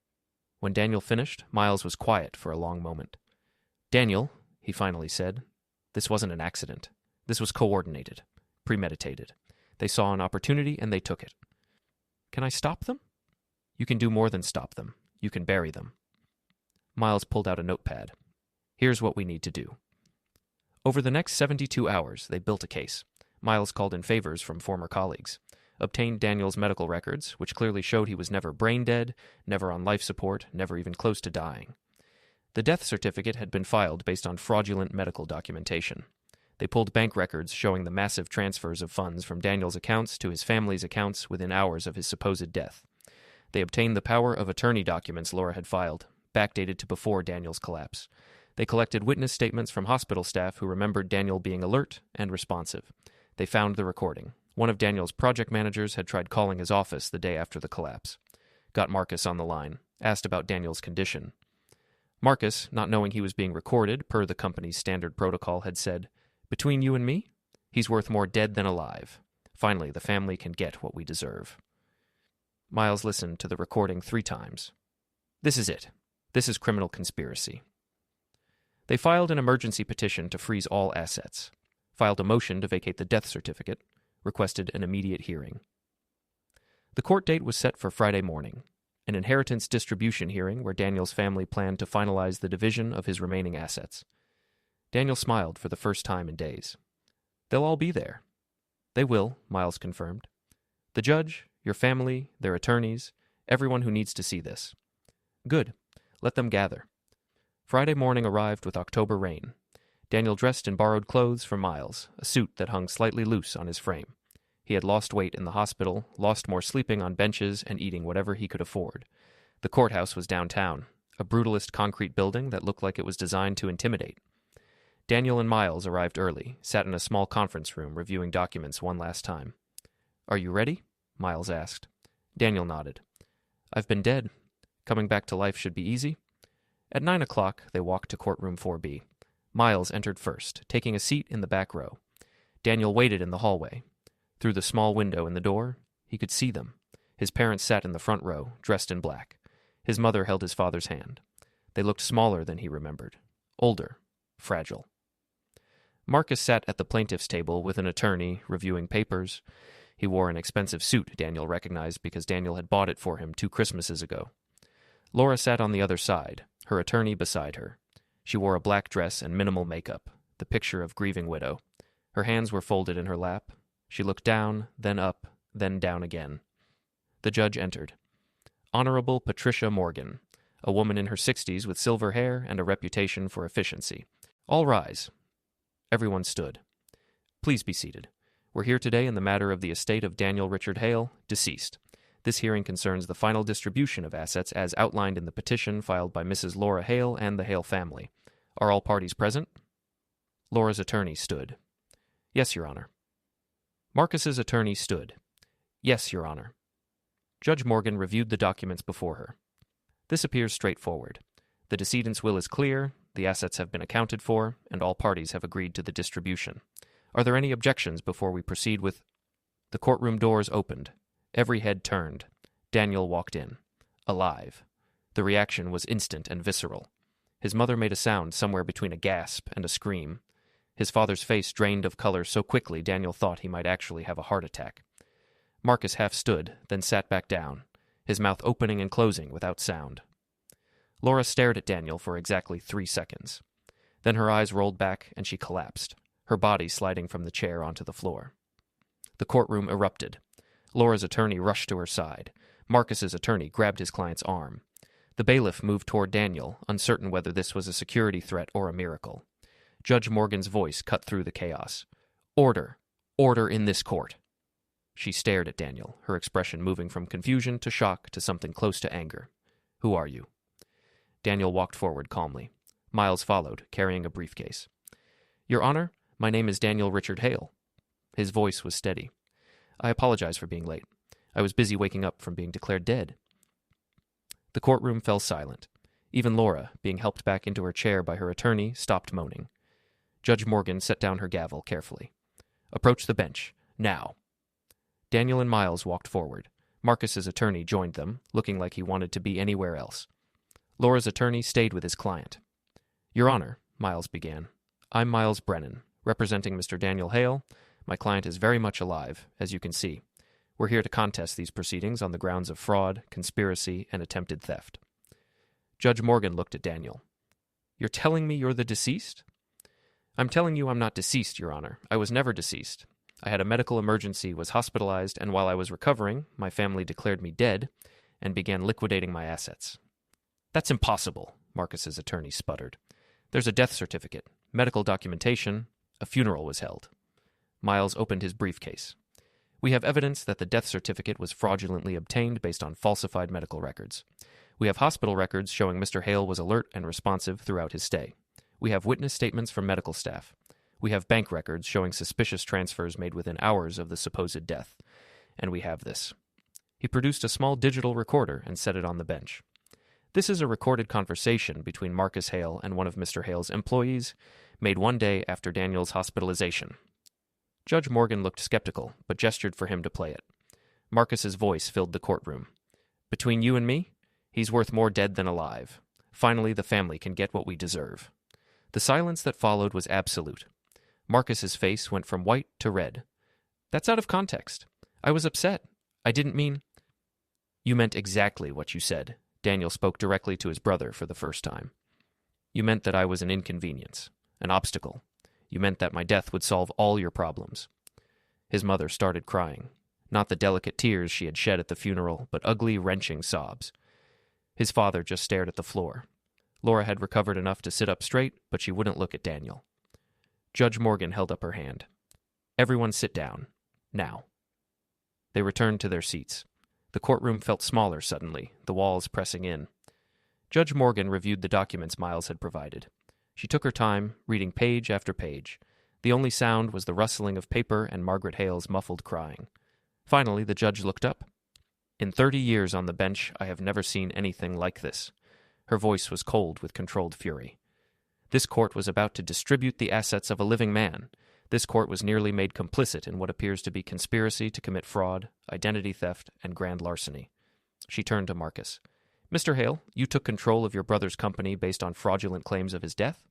A: When Daniel finished, Miles was quiet for a long moment. "Daniel," he finally said, "this wasn't an accident. This was coordinated, premeditated. They saw an opportunity and they took it. Can I stop them? You can do more than stop them. You can bury them. Miles pulled out a notepad. Here's what we need to do. Over the next 72 hours, they built a case. Miles called in favors from former colleagues, obtained Daniel's medical records, which clearly showed he was never brain dead, never on life support, never even close to dying. The death certificate had been filed based on fraudulent medical documentation. They pulled bank records showing the massive transfers of funds from Daniel's accounts to his family's accounts within hours of his supposed death. They obtained the power of attorney documents Laura had filed, backdated to before Daniel's collapse. They collected witness statements from hospital staff who remembered Daniel being alert and responsive. They found the recording. One of Daniel's project managers had tried calling his office the day after the collapse. Got Marcus on the line, asked about Daniel's condition. Marcus, not knowing he was being recorded, per the company's standard protocol, had said, "Between you and me, he's worth more dead than alive. Finally, the family can get what we deserve." Miles listened to the recording 3 times. This is it. This is criminal conspiracy. They filed an emergency petition to freeze all assets, filed a motion to vacate the death certificate, requested an immediate hearing. The court date was set for Friday morning, an inheritance distribution hearing where Daniel's family planned to finalize the division of his remaining assets. Daniel smiled for the first time in days. They'll all be there. They will, Miles confirmed. The judge, your family, their attorneys, everyone who needs to see this. Good. Let them gather. Friday morning arrived with October rain. Daniel dressed in borrowed clothes from Miles, a suit that hung slightly loose on his frame. He had lost weight in the hospital, lost more sleeping on benches and eating whatever he could afford. The courthouse was downtown, a brutalist concrete building that looked like it was designed to intimidate. Daniel and Miles arrived early, sat in a small conference room reviewing documents one last time. "Are you ready?" Miles asked. Daniel nodded. "I've been dead. Coming back to life should be easy." At 9 o'clock, they walked to courtroom 4B. Miles entered first, taking a seat in the back row. Daniel waited in the hallway. Through the small window in the door, he could see them. His parents sat in the front row, dressed in black. His mother held his father's hand. They looked smaller than he remembered. Older. Fragile. Marcus sat at the plaintiff's table with an attorney, reviewing papers. He wore an expensive suit Daniel recognized because Daniel had bought it for him 2 Christmases ago. Laura sat on the other side, her attorney beside her. She wore a black dress and minimal makeup, the picture of grieving widow. Her hands were folded in her lap. She looked down, then up, then down again. The judge entered. Honorable Patricia Morgan, a woman in her 60s with silver hair and a reputation for efficiency. All rise. Everyone stood. Please be seated. We're here today in the matter of the estate of Daniel Richard Hale, deceased. This hearing concerns the final distribution of assets as outlined in the petition filed by Mrs. Laura Hale and the Hale family. Are all parties present? Laura's attorney stood. Yes, Your Honor. Marcus's attorney stood. Yes, Your Honor. Judge Morgan reviewed the documents before her. This appears straightforward. The decedent's will is clear, the assets have been accounted for, and all parties have agreed to the distribution. Are there any objections before we proceed with... The courtroom doors opened. Every head turned. Daniel walked in. Alive. The reaction was instant and visceral. His mother made a sound somewhere between a gasp and a scream. His father's face drained of color so quickly Daniel thought he might actually have a heart attack. Marcus half stood, then sat back down, his mouth opening and closing without sound. Laura stared at Daniel for exactly 3 seconds. Then her eyes rolled back and she collapsed, her body sliding from the chair onto the floor. The courtroom erupted. Laura's attorney rushed to her side. Marcus's attorney grabbed his client's arm. The bailiff moved toward Daniel, uncertain whether this was a security threat or a miracle. Judge Morgan's voice cut through the chaos. Order. Order in this court. She stared at Daniel, her expression moving from confusion to shock to something close to anger. Who are you? Daniel walked forward calmly. Miles followed, carrying a briefcase. Your Honor, my name is Daniel Richard Hale. His voice was steady. I apologize for being late. I was busy waking up from being declared dead. The courtroom fell silent. Even Laura, being helped back into her chair by her attorney, stopped moaning. Judge Morgan set down her gavel carefully. Approach the bench. Now. Daniel and Miles walked forward. Marcus's attorney joined them, looking like he wanted to be anywhere else. Laura's attorney stayed with his client. Your Honor, Miles began, I'm Miles Brennan, representing Mr. Daniel Hale. My client is very much alive, as you can see. We're here to contest these proceedings on the grounds of fraud, conspiracy, and attempted theft." Judge Morgan looked at Daniel. "You're telling me you're the deceased?" "I'm telling you I'm not deceased, Your Honor. I was never deceased. I had a medical emergency, was hospitalized, and while I was recovering, my family declared me dead and began liquidating my assets." "That's impossible," Marcus's attorney sputtered. "There's a death certificate, medical documentation, a funeral was held." Miles opened his briefcase. "We have evidence that the death certificate was fraudulently obtained based on falsified medical records. We have hospital records showing Mr. Hale was alert and responsive throughout his stay. We have witness statements from medical staff. We have bank records showing suspicious transfers made within hours of the supposed death. And we have this." He produced a small digital recorder and set it on the bench. "This is a recorded conversation between Marcus Hale and one of Mr. Hale's employees, made one day after Daniel's hospitalization." Judge Morgan looked skeptical, but gestured for him to play it. Marcus's voice filled the courtroom. "Between you and me, he's worth more dead than alive. Finally, the family can get what we deserve." The silence that followed was absolute. Marcus's face went from white to red. "That's out of context. I was upset. I didn't mean—" "You meant exactly what you said." Daniel spoke directly to his brother for the first time. "You meant that I was an inconvenience, an obstacle. You meant that my death would solve all your problems." His mother started crying. Not the delicate tears she had shed at the funeral, but ugly, wrenching sobs. His father just stared at the floor. Laura had recovered enough to sit up straight, but she wouldn't look at Daniel. Judge Morgan held up her hand. "Everyone sit down. Now." They returned to their seats. The courtroom felt smaller suddenly, the walls pressing in. Judge Morgan reviewed the documents Miles had provided. She took her time, reading page after page. The only sound was the rustling of paper and Margaret Hale's muffled crying. Finally, the judge looked up. "In 30 years on the bench, I have never seen anything like this." Her voice was cold with controlled fury. This court was about to distribute the assets of a living man. This court was nearly made complicit in what appears to be conspiracy to commit fraud, identity theft, and grand larceny. She turned to Marcus. "Mr. Hale, you took control of your brother's company based on fraudulent claims of his death?"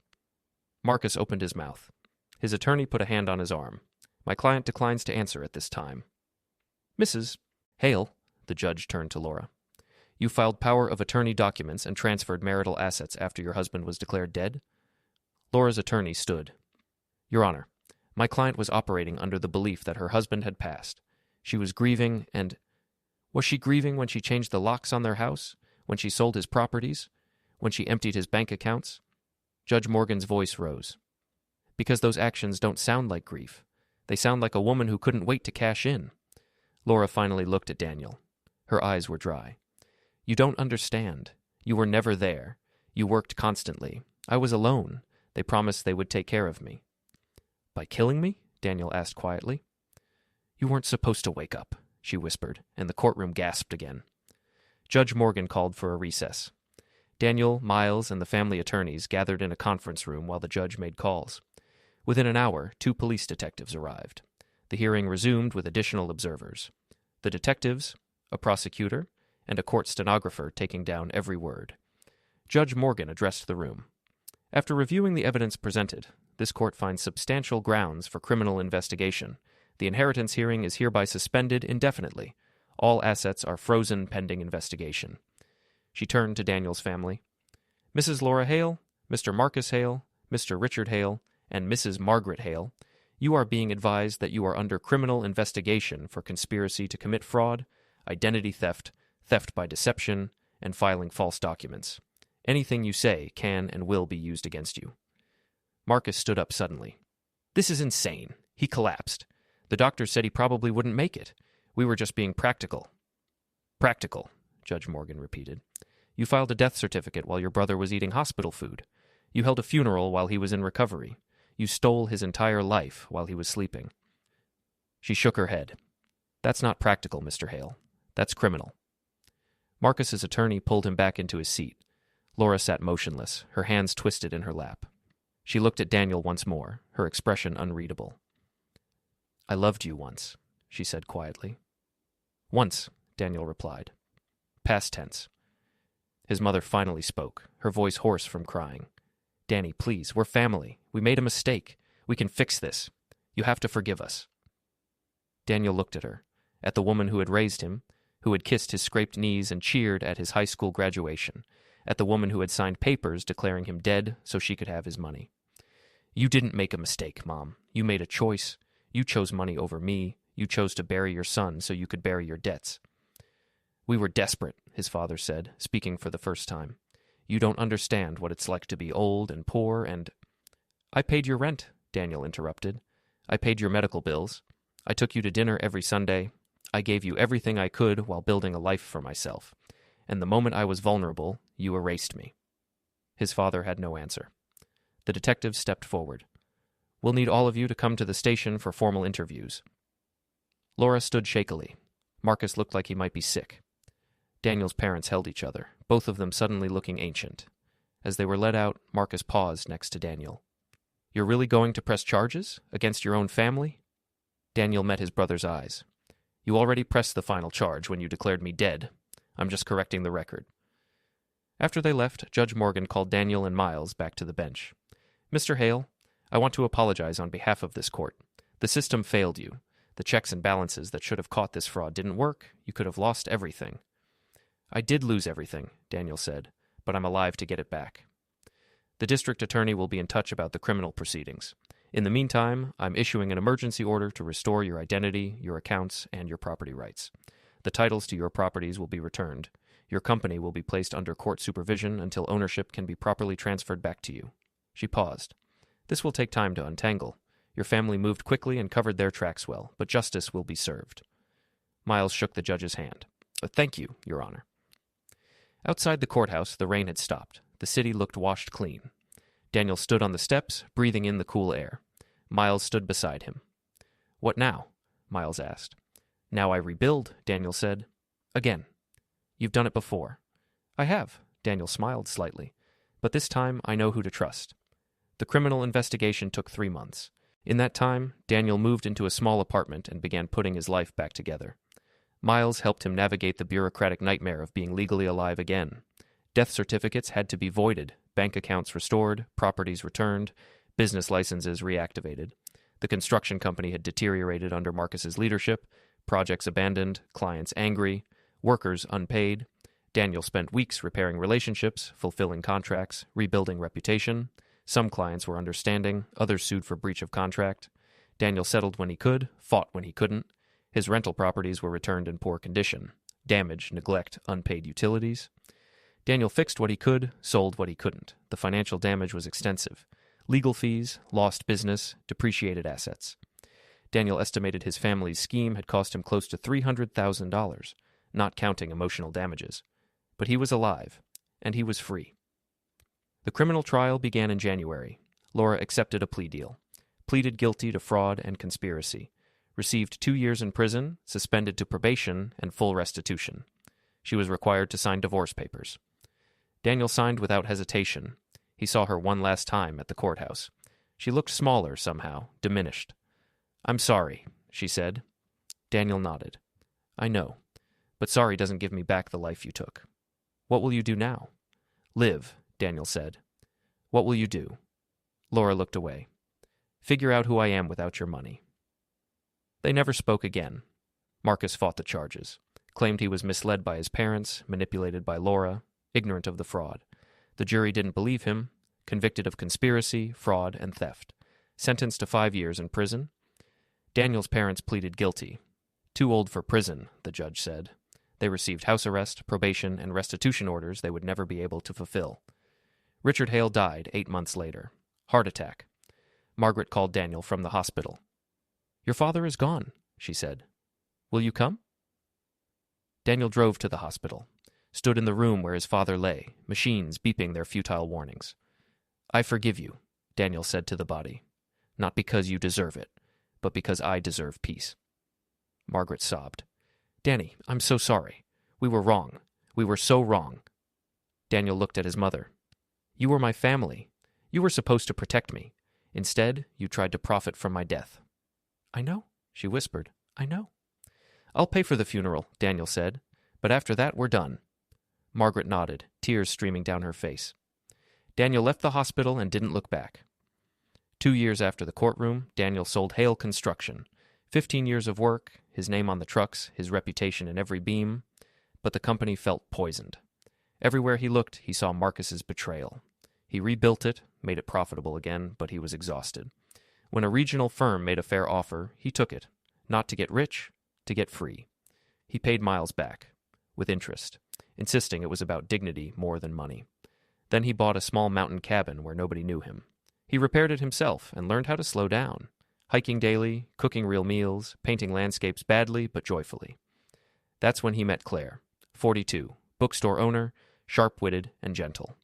A: Marcus opened his mouth. His attorney put a hand on his arm. "My client declines to answer at this time." "Mrs. Hale," the judge turned to Laura. "You filed power of attorney documents and transferred marital assets after your husband was declared dead?" Laura's attorney stood. "Your Honor, my client was operating under the belief that her husband had passed. She was grieving and— Was she grieving when she changed the locks on their house? When she sold his properties? When she emptied his bank accounts?" Judge Morgan's voice rose. "Because those actions don't sound like grief. They sound like a woman who couldn't wait to cash in." Laura finally looked at Daniel. Her eyes were dry. "You don't understand. You were never there. You worked constantly. I was alone. They promised they would take care of me." "By killing me?" Daniel asked quietly. "You weren't supposed to wake up," she whispered, and the courtroom gasped again. Judge Morgan called for a recess. Daniel, Miles, and the family attorneys gathered in a conference room while the judge made calls. Within an hour, 2 police detectives arrived. The hearing resumed with additional observers. The detectives, a prosecutor, and a court stenographer taking down every word. Judge Morgan addressed the room. "After reviewing the evidence presented, this court finds substantial grounds for criminal investigation. The inheritance hearing is hereby suspended indefinitely. All assets are frozen pending investigation." She turned to Daniel's family. "Mrs. Laura Hale, Mr. Marcus Hale, Mr. Richard Hale, and Mrs. Margaret Hale, you are being advised that you are under criminal investigation for conspiracy to commit fraud, identity theft, theft by deception, and filing false documents. Anything you say can and will be used against you." Marcus stood up suddenly. "This is insane. He collapsed. The doctor said he probably wouldn't make it. We were just being practical." "Practical," Judge Morgan repeated. "You filed a death certificate while your brother was eating hospital food. You held a funeral while he was in recovery. You stole his entire life while he was sleeping." She shook her head. "That's not practical, Mr. Hale. That's criminal." Marcus's attorney pulled him back into his seat. Laura sat motionless, her hands twisted in her lap. She looked at Daniel once more, her expression unreadable. "I loved you once," she said quietly. "Once," Daniel replied. Past tense. His mother finally spoke, her voice hoarse from crying. "Danny, please, we're family. We made a mistake. We can fix this. You have to forgive us." Daniel looked at her, at the woman who had raised him, who had kissed his scraped knees and cheered at his high school graduation, at the woman who had signed papers declaring him dead so she could have his money. You didn't make a mistake, Mom. You made a choice. You chose money over me. You chose to bury your son so you could bury your debts. We were desperate, his father said, speaking for the first time. You don't understand what it's like to be old and poor and... I paid your rent, Daniel interrupted. I paid your medical bills. I took you to dinner every Sunday. I gave you everything I could while building a life for myself. And the moment I was vulnerable, you erased me. His father had no answer. The detective stepped forward. We'll need all of you to come to the station for formal interviews. Laura stood shakily. Marcus looked like he might be sick. Daniel's parents held each other, both of them suddenly looking ancient. As they were led out, Marcus paused next to Daniel. You're really going to press charges? Against your own family? Daniel met his brother's eyes. You already pressed the final charge when you declared me dead. I'm just correcting the record. After they left, Judge Morgan called Daniel and Miles back to the bench. Mr. Hale, I want to apologize on behalf of this court. The system failed you. The checks and balances that should have caught this fraud didn't work. You could have lost everything. I did lose everything, Daniel said, but I'm alive to get it back. The district attorney will be in touch about the criminal proceedings. In the meantime, I'm issuing an emergency order to restore your identity, your accounts, and your property rights. The titles to your properties will be returned. Your company will be placed under court supervision until ownership can be properly transferred back to you. She paused. This will take time to untangle. Your family moved quickly and covered their tracks well, but justice will be served. Miles shook the judge's hand. Thank you, Your Honor. Outside the courthouse, the rain had stopped. The city looked washed clean. Daniel stood on the steps, breathing in the cool air. Miles stood beside him. What now? Miles asked. Now I rebuild, Daniel said. Again. You've done it before. I have, Daniel smiled slightly. But this time I know who to trust. The criminal investigation took 3 months. In that time, Daniel moved into a small apartment and began putting his life back together. Miles helped him navigate the bureaucratic nightmare of being legally alive again. Death certificates had to be voided, bank accounts restored, properties returned, business licenses reactivated. The construction company had deteriorated under Marcus's leadership, projects abandoned, clients angry, workers unpaid. Daniel spent weeks repairing relationships, fulfilling contracts, rebuilding reputation. Some clients were understanding, others sued for breach of contract. Daniel settled when he could, fought when he couldn't. His rental properties were returned in poor condition. Damage, neglect, unpaid utilities. Daniel fixed what he could, sold what he couldn't. The financial damage was extensive. Legal fees, lost business, depreciated assets. Daniel estimated his family's scheme had cost him close to $300,000, not counting emotional damages. But he was alive, and he was free. The criminal trial began in January. Laura accepted a plea deal, pleaded guilty to fraud and conspiracy, received 2 years in prison, suspended to probation, and full restitution. She was required to sign divorce papers. Daniel signed without hesitation. He saw her one last time at the courthouse. She looked smaller somehow, diminished. I'm sorry, she said. Daniel nodded. I know, but sorry doesn't give me back the life you took. What will you do now? Live, Daniel said. What will you do? Laura looked away. Figure out who I am without your money. They never spoke again. Marcus fought the charges, claimed he was misled by his parents, manipulated by Laura, ignorant of the fraud. The jury didn't believe him, convicted of conspiracy, fraud, and theft, sentenced to 5 years in prison. Daniel's parents pleaded guilty. Too old for prison, the judge said. They received house arrest, probation, and restitution orders they would never be able to fulfill. Richard Hale died 8 months later. Heart attack. Margaret called Daniel from the hospital. Your father is gone, she said. Will you come? Daniel drove to the hospital, stood in the room where his father lay, machines beeping their futile warnings. I forgive you, Daniel said to the body. Not because you deserve it, but because I deserve peace. Margaret sobbed. Danny, I'm so sorry. We were wrong. We were so wrong. Daniel looked at his mother. You were my family. You were supposed to protect me. Instead, you tried to profit from my death. I know, she whispered. I know. I'll pay for the funeral, Daniel said. But after that, we're done. Margaret nodded, tears streaming down her face. Daniel left the hospital and didn't look back. 2 years after the courtroom, Daniel sold Hale Construction, 15 years of work, his name on the trucks, his reputation in every beam, but the company felt poisoned. Everywhere he looked, he saw Marcus's betrayal. He rebuilt it, made it profitable again, but he was exhausted. When a regional firm made a fair offer, he took it, not to get rich, to get free. He paid Miles back, with interest, insisting it was about dignity more than money. Then he bought a small mountain cabin where nobody knew him. He repaired it himself and learned how to slow down, hiking daily, cooking real meals, painting landscapes badly but joyfully. That's when he met Claire, 42, bookstore owner, sharp-witted and gentle.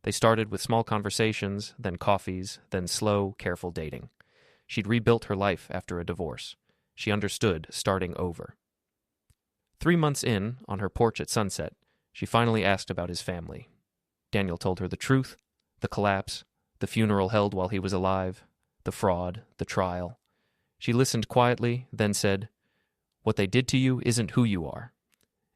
A: They started with small conversations, then coffees, then slow, careful dating. She'd rebuilt her life after a divorce. She understood starting over. 3 months in, on her porch at sunset, she finally asked about his family. Daniel told her the truth, the collapse, the funeral held while he was alive, the fraud, the trial. She listened quietly, then said, "What they did to you isn't who you are."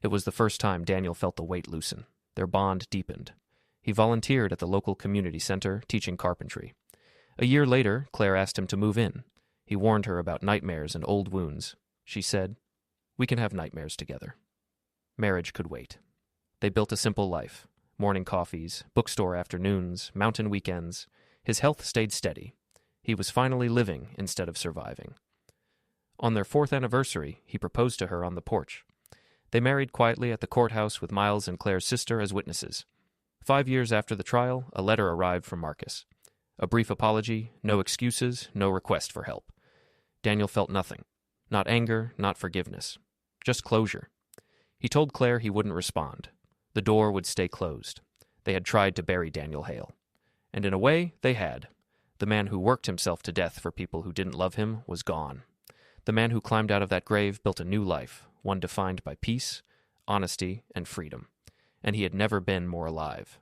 A: It was the first time Daniel felt the weight loosen. Their bond deepened. He volunteered at the local community center, teaching carpentry. A year later, Claire asked him to move in. He warned her about nightmares and old wounds. She said, "We can have nightmares together." Marriage could wait. They built a simple life. Morning coffees, bookstore afternoons, mountain weekends. His health stayed steady. He was finally living instead of surviving. On their 4th anniversary, he proposed to her on the porch. They married quietly at the courthouse with Miles and Claire's sister as witnesses. 5 years after the trial, a letter arrived from Marcus. A brief apology, no excuses, no request for help. Daniel felt nothing. Not anger, not forgiveness. Just closure. He told Claire he wouldn't respond. The door would stay closed. They had tried to bury Daniel Hale. And in a way, they had. The man who worked himself to death for people who didn't love him was gone. The man who climbed out of that grave built a new life, one defined by peace, honesty, and freedom. And he had never been more alive.